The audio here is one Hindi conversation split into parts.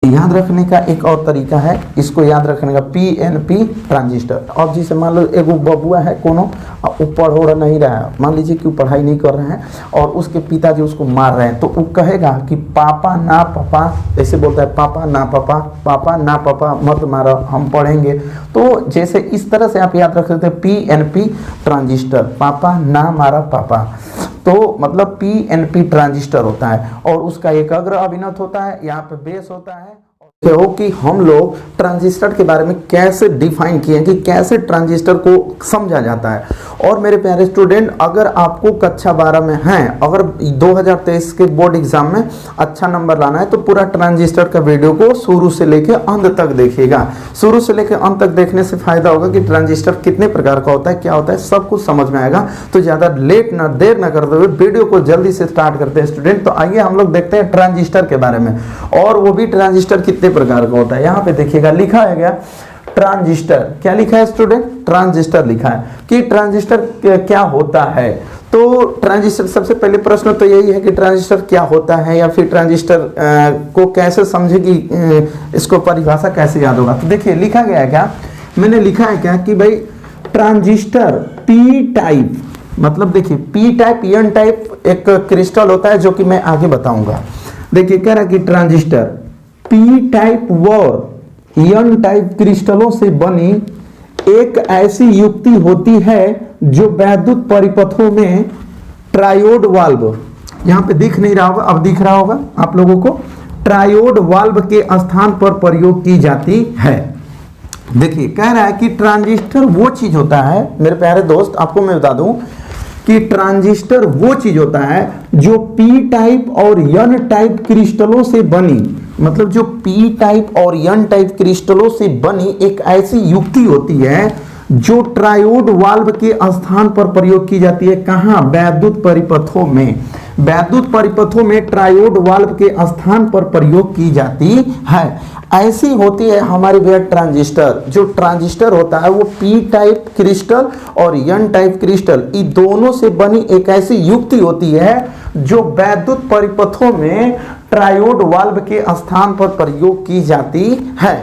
याद रखने का एक और तरीका है, इसको याद रखने का, पीएनपी ट्रांजिस्टर। अब जैसे मान लो एगो बबुआ है कोनो, वो पढ़ नहीं रहा है, मान लीजिए कि वो पढ़ाई नहीं कर रहे हैं और उसके पिताजी उसको मार रहे हैं, तो वो कहेगा कि पापा ना पापा, ऐसे बोलता है पापा ना पापा, पापा ना पापा मत मारो हम पढ़ेंगे। तो जैसे इस तरह से आप याद रख सकते हैं पीएनपी ट्रांजिस्टर, पापा ना मारा पापा, तो मतलब पीएनपी ट्रांजिस्टर होता है और उसका एकाग्र अभिनत होता है, यहाँ पे बेस होता है। हो कि हम लोग ट्रांजिस्टर के बारे में कैसे डिफाइन किए कि कैसे ट्रांजिस्टर को समझा जाता है। और मेरे प्यारे स्टूडेंट, अगर आपको कक्षा 12 में हैं, अगर 2023 के बोर्ड एग्जाम में अच्छा नंबर लाना है तो पूरा ट्रांजिस्टर का वीडियो को शुरू से लेकर अंत तक देखिएगा। शुरू से लेकर अंत तक देखने से फायदा होगा कि ट्रांजिस्टर कितने प्रकार का होता है, क्या होता है, सब कुछ समझ में आएगा। तो ज्यादा लेट ना देर ना करते हुए वीडियो को जल्दी से स्टार्ट करते हैं स्टूडेंट। तो आइए हम लोग देखते हैं ट्रांजिस्टर के बारे में, और वो भी ट्रांजिस्टर कितने प्रकार का होता है। यहाँ पे देखिएगा लिखा है गया ट्रांजिस्टर, क्या लिखा है स्टूडेंट, ट्रांजिस्टर लिखा है कि ट्रांजिस्टर क्या होता है। तो ट्रांजिस्टर, सबसे पहले प्रश्न तो यही है कि ट्रांजिस्टर क्या होता है, या फिर ट्रांजिस्टर को कैसे समझेगी, इसको परिभाषा कैसे याद होगा। तो देखिए लिखा गया है क्या, मैंने लिखा है क्या कि भाई ट्रांजिस्टर पी टाइप, मतलब देखिए पी टाइप एन टाइप एक क्रिस्टल होता है जो कि मैं आगे बताऊंगा। देखिए कह रहा है कि ट्रांजिस्टर पी टाइप व एन टाइप क्रिस्टलों से बनी एक ऐसी युक्ति होती है जो वैद्युत परिपथों में ट्रायोड वाल्व, यहां पे दिख नहीं रहा होगा, अब दिख रहा होगा आप लोगों को, ट्रायोड वाल्व के स्थान पर प्रयोग की जाती है। देखिए कह रहा है कि ट्रांजिस्टर वो चीज होता है मेरे प्यारे दोस्त, आपको मैं बता दूं कि ट्रांजिस्टर वो चीज होता है जो पी टाइप और एन टाइप क्रिस्टलों से बनी, मतलब जो पी टाइप और एन टाइप क्रिस्टलों से बनी एक ऐसी युक्ति होती है जो ट्रायोड वाल्व के स्थान पर प्रयोग की जाती है। कहां, वैद्युत परिपथों में, वैद्युत परिपथों में ट्रायोड वाल्व के स्थान पर प्रयोग की जाती है। ऐसी होती है हमारी वह ट्रांजिस्टर, जो ट्रांजिस्टर होता है वो पी टाइप क्रिस्टल और एन टाइप क्रिस्टल, इन दोनों से बनी एक ऐसी युक्ति होती है जो वैद्युत परिपथों में ट्रायोड वाल्व के स्थान पर प्रयोग की जाती है।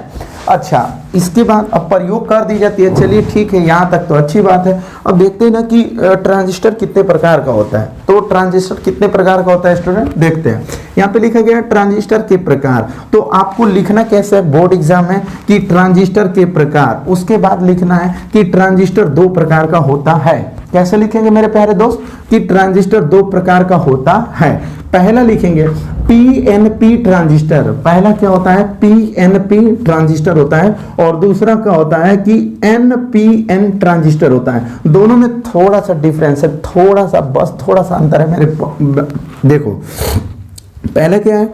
अच्छा, इसके बाद अब प्रयोग कर दी जाती है, चलिए ठीक है, यहाँ तक तो अच्छी बात है। अब देखते हैं ना कि ट्रांजिस्टर कितने प्रकार का होता है। तो ट्रांजिस्टर कितने प्रकार का होता है स्टूडेंट, देखते हैं। यहाँ पे लिखा गया है ट्रांजिस्टर के प्रकार, तो आपको लिखना कैसे है बोर्ड एग्जाम में कि ट्रांजिस्टर के प्रकार, उसके बाद लिखना है कि ट्रांजिस्टर दो प्रकार का होता है। कैसे लिखेंगे मेरे प्यारे दोस्त कि ट्रांजिस्टर दो प्रकार का होता है। पहला लिखेंगे पीएनपी ट्रांजिस्टर, पहला क्या होता है, पीएनपी ट्रांजिस्टर होता है, और दूसरा क्या होता है कि एनपीएन ट्रांजिस्टर होता है। दोनों में थोड़ा सा डिफरेंस है, थोड़ा सा, बस थोड़ा सा अंतर है मेरे, देखो पहला क्या है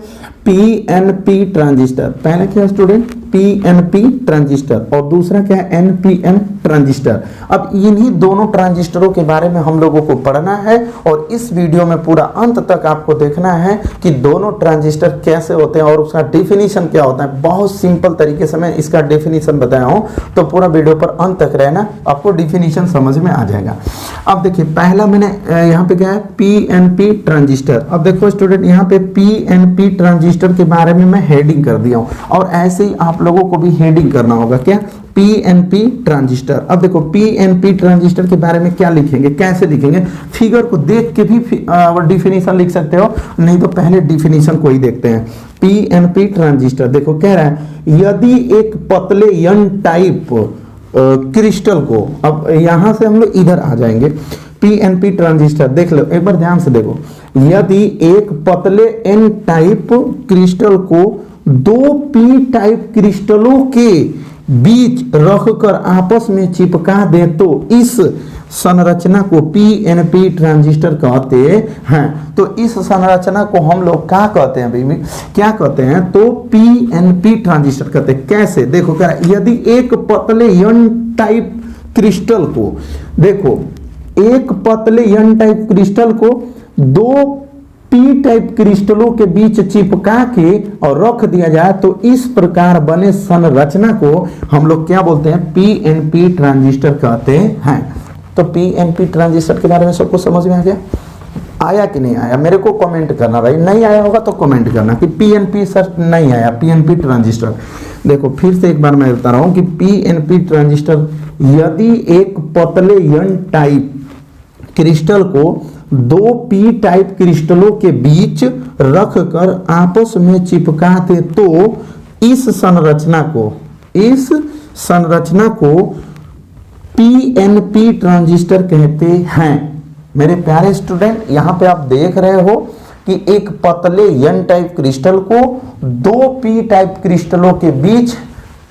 पीएनपी ट्रांजिस्टर, पहला क्या है स्टूडेंट पीएनपी ट्रांजिस्टर, और दूसरा क्या है एनपीएन ट्रांजिस्टर। अब इन्हीं दोनों ट्रांजिस्टरों के बारे में हम लोगों को पढ़ना है और इस वीडियो में पूरा अंत तक आपको देखना है कि दोनों ट्रांजिस्टर कैसे होते हैं और उसका डेफिनेशन क्या होता है। बहुत सिंपल तरीके से मैं इसका डेफिनेशन बताया हूं, तो पूरा वीडियो पर अंत तक रहना, आपको डेफिनेशन समझ में आ जाएगा। अब देखिए पहला मैंने यहाँ पे क्या है पीएनपी ट्रांजिस्टर। अब देखो स्टूडेंट यहाँ पे पीएनपी ट्रांजिस्टर के बारे में मैं हेडिंग कर दिया हूँ, और ऐसे ही आप लोगों को भी हेडिंग करना होगा, क्या पीएनपी ट्रांजिस्टर। अब देखो पीएनपी ट्रांजिस्टर के बारे में क्या लिखेंगे, कैसे लिखेंगे, फिगर को देख के भी डिफिनीशन लिख सकते हो, नहीं तो पहले डिफिनीशन को ही देखते हैं। पीएनपी ट्रांजिस्टर देखो कह रहा है यदि एक पतले एन टाइप क्रिस्टल को, अब यहां से हम लोग इधर आ जाएंगे, पीएनपी ट्रांजिस्टर देख लो एक बार ध्यान से देखो, यदि एक पतले एन टाइप क्रिस्टल को दो पी टाइप क्रिस्टलों के बीच रखकर आपस में चिपका दे तो इस संरचना को पीएनपी ट्रांजिस्टर कहते हैं। तो इस संरचना को हम लोग क्या कहते हैं भाई, क्या कहते हैं, तो पीएनपी ट्रांजिस्टर कहते हैं। कैसे, देखो क्या, यदि एक पतले एन टाइप क्रिस्टल को, देखो एक पतले एन टाइप क्रिस्टल को दो पी टाइप क्रिस्टलों के बीच चिपका के और रख दिया जाए तो इस प्रकार बने संरचना को हम लोग क्या बोलते हैं, पीएनपी ट्रांजिस्टर कहते हैं। तो पीएनपी ट्रांजिस्टर के बारे में सबको समझ में आ गया। आया कि नहीं आया, मेरे को कमेंट करना भाई, नहीं आया होगा तो कमेंट करना कि पीएनपी सर नहीं आया, पीएनपी ट्रांजिस्टर। देखो फिर से एक बार मैं बता रहा हूं कि पीएनपी ट्रांजिस्टर यदि एक पतले एन टाइप क्रिस्टल को दो पी टाइप क्रिस्टलों के बीच रखकर आपस में चिपका दे तो इस संरचना को पीएनपी ट्रांजिस्टर कहते हैं। मेरे प्यारे स्टूडेंट, यहां पे आप देख रहे हो कि एक पतले एन टाइप क्रिस्टल को दो पी टाइप क्रिस्टलों के बीच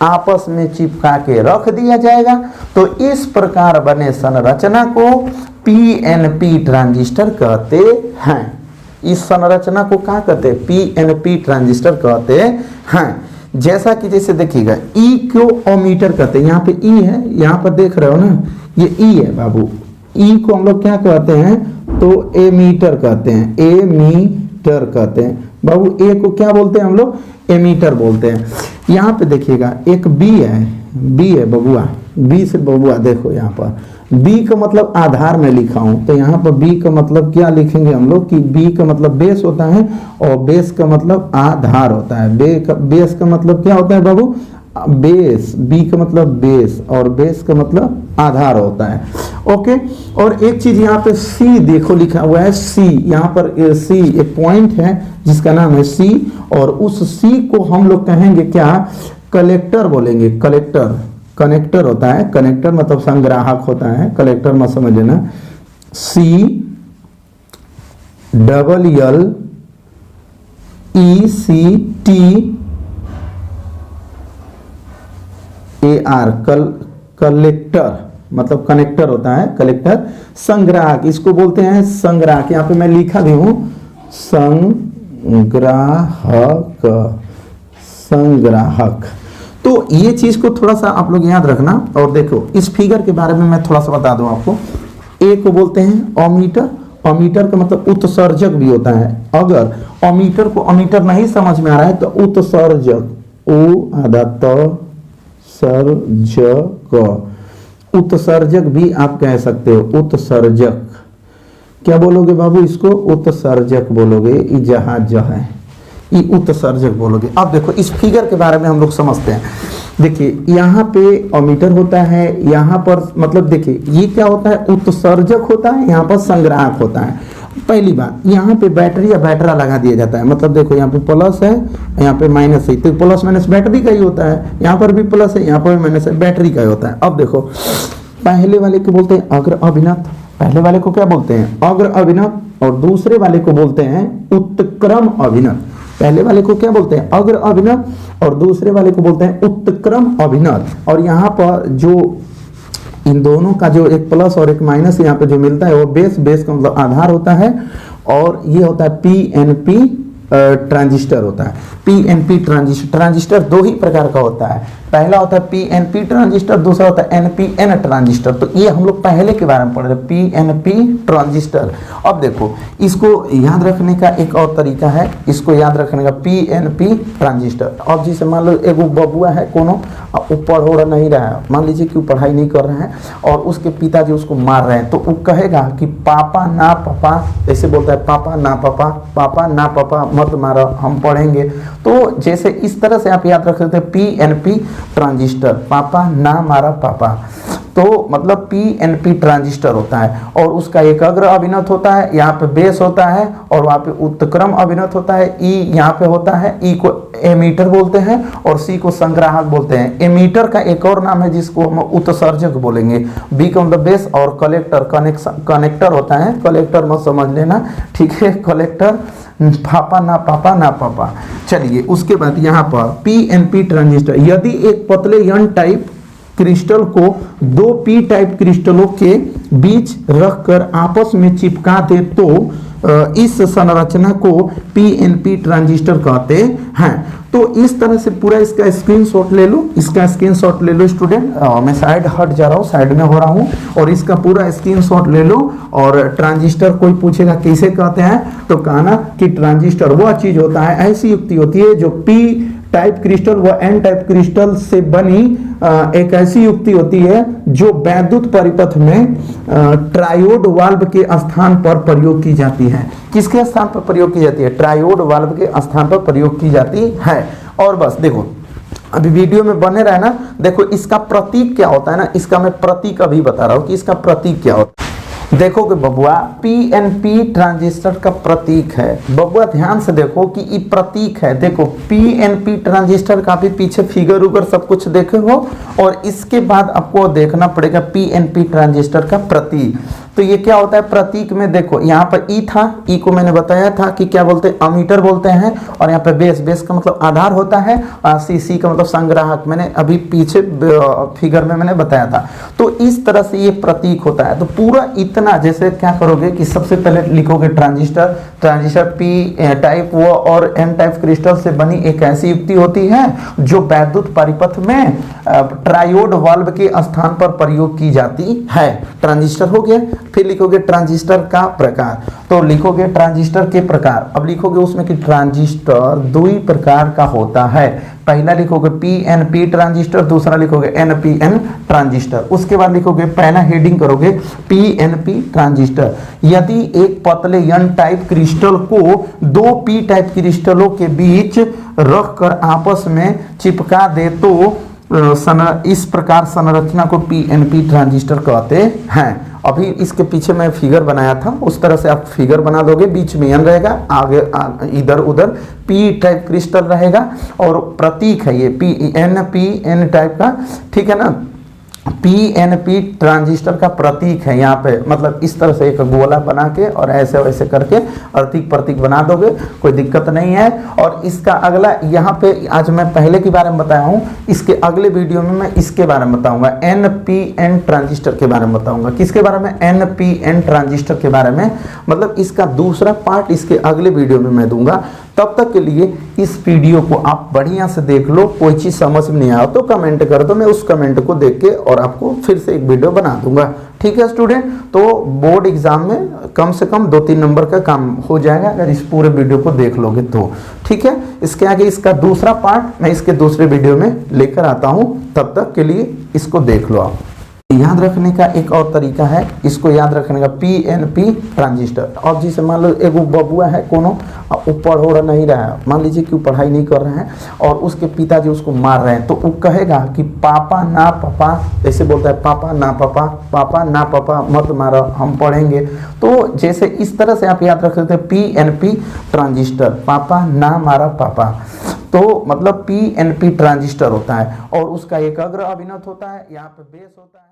आपस में चिपका के रख दिया जाएगा तो इस प्रकार बने संरचना को पीएनपी ट्रांजिस्टर कहते हैं। इस संरचना को क्या कहते हैं? पीएनपी ट्रांजिस्टर कहते हैं। जैसा कि जैसे देखिएगा ई को ओमीटर कहते हैं, यहाँ पे ई है, यहाँ पर देख रहे हो ना, ये ई है बाबू, ई को हम लोग क्या कहते हैं? तो एमीटर कहते हैं, एमीटर कहते हैं बाबू। ए को क्या बोलते हैं हम लोग? एमीटर बोलते हैं। यहाँ पे देखिएगा एक बी है बबुआ, बी से बबुआ देखो यहाँ पर बी का मतलब आधार में लिखा हूं, तो यहाँ पर बी का मतलब क्या लिखेंगे हम लोग कि बी का मतलब बेस होता है और बेस का मतलब आधार होता है। बेस का मतलब क्या होता है बाबू? बेस। बी का मतलब बेस और बेस का मतलब आधार होता है। ओके, और एक चीज यहाँ पे सी देखो लिखा हुआ है, सी, यहाँ पर सी एक पॉइंट है जिसका नाम है सी, और उस सी को हम लोग कहेंगे क्या? कलेक्टर बोलेंगे। कनेक्टर होता है, कनेक्टर मतलब संग्राहक होता है, कलेक्टर मत समझ लेना। C double L E C T A R, collector मतलब कनेक्टर होता है, कलेक्टर। संग्राहक इसको बोलते हैं संग्राहक, यहाँ पे मैं लिखा भी हूं संग्राहक। तो ये चीज को थोड़ा सा आप लोग याद रखना। और देखो इस फिगर के बारे में मैं थोड़ा सा बता दूं आपको। ए को बोलते हैं ओमीटर, ओमीटर का मतलब उत्सर्जक भी होता है। अगर ओमीटर को ओमीटर नहीं समझ में आ रहा है तो उत्सर्जक, ओ आधा त सर्जक, उत्सर्जक भी आप कह सकते हो। उत्सर्जक क्या बोलोगे बाबू? इसको उत्सर्जक बोलोगे, ये जहाज है, ये उत्सर्जक बोलोगे। अब देखो इस फिगर के बारे में हम लोग समझते हैं। देखिए यहाँ पे ओमीटर होता है, यहाँ पर मतलब देखिए ये क्या होता है? उत्सर्जक होता है, यहाँ पर संग्राहक होता है। पहली बात, यहाँ पे बैटरी या बैटरा लगा दिया जाता है, मतलब देखो यहाँ पे प्लस है, यहाँ पे माइनस है, तो प्लस माइनस बैटरी का ही होता है। यहाँ पर भी प्लस है, यहाँ पर भी माइनस है, बैटरी का ही होता है। अब देखो पहले वाले को बोलते हैं अग्र अभिनत, पहले वाले को क्या बोलते हैं? अग्र अभिनत, और दूसरे वाले को बोलते हैं उत्क्रम अभिनत। पहले वाले को क्या बोलते हैं? अग्र अभिनत, और दूसरे वाले को बोलते हैं उत्क्रम अभिनत। और यहाँ पर जो इन दोनों का जो एक प्लस और एक माइनस यहाँ पे जो मिलता है वो बेस का मतलब आधार होता है, और ये होता है पीएनपी ट्रांजिस्टर होता है। पीएनपी ट्रांजिस्टर दो ही प्रकार का होता है, पहला होता है पीएनपी ट्रांजिस्टर, दूसरा होता है एनपीएन ट्रांजिस्टर। तो ये हम लोग पहले के बारे में पढ़ रहे हैं, पीएनपी ट्रांजिस्टर। अब देखो इसको याद रखने का एक और तरीका है, इसको याद रखने का पीएनपी ट्रांजिस्टर। अब जैसे मान लो एगो बबुआ है कोनो, वो पढ़ नहीं रहा है, मान लीजिए कि वो पढ़ाई नहीं कर रहा है और उसके पिताजी उसको मार रहे हैं, तो वो कहेगा कि पापा ना पापा, ऐसे बोलता है पापा ना पापा, पापा ना पापा मत मारो, हम पढ़ेंगे। तो जैसे इस तरह से आप याद रख सकते हैं पीएनपी ट्रांजिस्टर, पापा ना मारा पापा, तो मतलब पीएनपी ट्रांजिस्टर होता है। और उसका एक अग्र अभिनत होता है, यहाँ पे बेस होता है, और वहाँ पे उत्क्रम अभिनत होता है, ई यहाँ पे होता है, ई को एमीटर बोलते हैं और सी को संग्राहक बोलते हैं। एमीटर का एक और नाम है जिसको हम उत्सर्जक बोलेंगे। बी का मतलब बेस, और कलेक्टर कनेक्टर होता है, कलेक्टर मत समझ लेना, ठीक है, कलेक्टर पापा ना पापा ना पापा। चलिए उसके बाद यहाँ पर पीएनपी ट्रांजिस्टर, यदि एक पतले एन टाइप क्रिस्टल को दो पी टाइप क्रिस्टलों के बीच रखकर आपस में चिपका दे तो इस संरचना को पीएनपी ट्रांजिस्टर कहते हैं। तो इस तरह से पूरा इसका स्क्रीनशॉट ले लो, इसका स्क्रीनशॉट ले लो स्टूडेंट। मैं साइड हट जा रहा हूँ, साइड में हो रहा हूँ, और इसका पूरा स्क्रीनशॉट ले लो। और ट्रांजिस्टर कोई पूछेगा कैसे कहते हैं, तो कहना कि ट्रांजिस्टर वह चीज होता है, ऐसी युक्ति होती है जो पी टाइप क्रिस्टल व एन टाइप क्रिस्टल से बनी एक ऐसी युक्ति होती है जो वैद्युत परिपथ में ट्रायोड वाल्व के स्थान पर प्रयोग की जाती है। किसके स्थान पर प्रयोग की जाती है? ट्रायोड वाल्व के स्थान पर प्रयोग की जाती है। और बस देखो अभी वीडियो में बने रहे ना, देखो इसका प्रतीक क्या होता है ना, इसका मैं प्रतीक अभी बता रहा हूं कि इसका प्रतीक क्या होता है। देखो कि बबुआ पीएनपी ट्रांजिस्टर का प्रतीक है। बबुआ ध्यान से देखो कि ये प्रतीक है। देखो पीएनपी ट्रांजिस्टर का भी पीछे फिगर उगर सब कुछ देखे हो, और इसके बाद आपको देखना पड़ेगा पीएनपी ट्रांजिस्टर का प्रतीक। तो ये क्या होता है प्रतीक में? देखो यहाँ पर ई था, ई को मैंने बताया था कि क्या बोलते हैं, अमीटर बोलते हैं। और यहाँ पे बेस, बेस का मतलब आधार होता है, सी का मतलब संग्राहक, मैंने अभी पीछे फिगर में मैंने बताया था। तो इस तरह से ये प्रतीक होता है। तो पूरा इतना, जैसे क्या करोगे कि सबसे पहले लिखोगे ट्रांजिस्टर, ट्रांजिस्टर पी टाइप वो और एन टाइप क्रिस्टल से बनी एक ऐसी युक्ति होती है जो वैद्युत परिपथ में ट्रायोड वाल्व के स्थान पर प्रयोग की जाती है। ट्रांजिस्टर हो गया। फिर लिखोगे ट्रांजिस्टर का प्रकार, तो लिखोगे ट्रांजिस्टर के प्रकार। अब लिखोगे उसमें कि ट्रांजिस्टर दो ही प्रकार का होता है। पहला लिखोगे पीएनपी ट्रांजिस्टर, दूसरा लिखोगे एनपीएन ट्रांजिस्टर। उसके बाद लिखोगे, पहला हेडिंग करोगे पीएनपी ट्रांजिस्टर। यदि एक पतले एन टाइप क्रिस्टल को दो पी टाइप क्रिस्टलों के बीच रखकर आपस में चिपका दे तो इस प्रकार संरचना को पीएनपी ट्रांजिस्टर कहते हैं। अभी इसके पीछे मैं फिगर बनाया था, उस तरह से आप फिगर बना दोगे। बीच में एन रहेगा, आगे इधर उधर पी टाइप क्रिस्टल रहेगा, और प्रतीक है ये पी एन टाइप का, ठीक है ना। पीएनपी ट्रांजिस्टर का प्रतीक है यहाँ पे, मतलब इस तरह से एक गोला बना के और ऐसे वैसे करके अर्तिक प्रतीक बना दोगे, कोई दिक्कत नहीं है। और इसका अगला यहाँ पे, आज मैं पहले के बारे में बताया हूँ, इसके अगले वीडियो में मैं इसके बारे में बताऊंगा, एनपीएन ट्रांजिस्टर के बारे में बताऊंगा। किसके बारे में? एनपीएन ट्रांजिस्टर के बारे में, मतलब इसका दूसरा पार्ट इसके अगले वीडियो में मैं दूंगा। तब तक के लिए इस वीडियो को आप बढ़िया से देख लो। कोई चीज समझ में नहीं आया तो कमेंट कर दो, मैं उस कमेंट को देख के और आपको फिर से एक वीडियो बना दूंगा। ठीक है स्टूडेंट, तो बोर्ड एग्जाम में कम से कम 2-3 नंबर का काम हो जाएगा अगर इस पूरे वीडियो को देख लोगे तो। ठीक है, इसके आगे इसका दूसरा पार्ट मैं इसके दूसरे वीडियो में लेकर आता हूं। तब तक के लिए इसको देख लो आप। याद रखने का एक और तरीका है, इसको याद रखने का पीएनपी ट्रांजिस्टर। अब जैसे मान लो एगो बबुआ है, कोनो पढ़ हो नहीं रहा है, मान लीजिए कि वो पढ़ाई नहीं कर रहे हैं और उसके पिताजी उसको मार रहे हैं, तो वो कहेगा कि पापा ना पापा, ऐसे बोलता है पापा ना पापा, पापा ना पापा मत मारो, हम पढ़ेंगे। तो जैसे इस तरह से आप याद रख सकते हैं पीएनपी ट्रांजिस्टर, पापा ना मारा पापा, तो मतलब पीएनपी ट्रांजिस्टर होता है। और उसका एकाग्र अभिनत होता है, यहाँ पे बेस होता है।